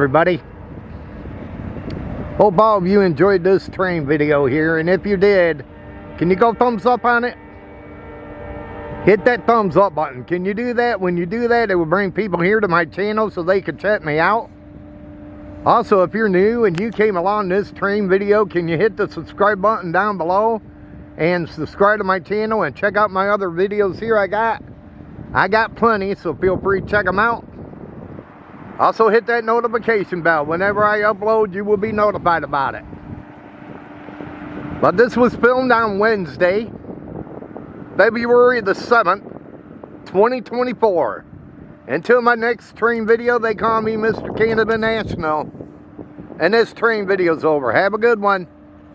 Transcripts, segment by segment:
everybody. Hope all of you enjoyed this train video here, and if you did, can you go thumbs up on it? Hit that thumbs up button. Can you do that? When you do that, it will bring people here to my channel so they can check me out. Also, if you're new and you came along this train video, can you hit the subscribe button down below and subscribe to my channel and check out my other videos here I got plenty, so feel free to check them out. Also hit that notification bell. Whenever I upload, you will be notified about it. But this was filmed on Wednesday, February the 7th, 2024. Until my next train video, they call me Mr. Canadian National. And this train video's over. Have a good one.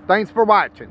Thanks for watching.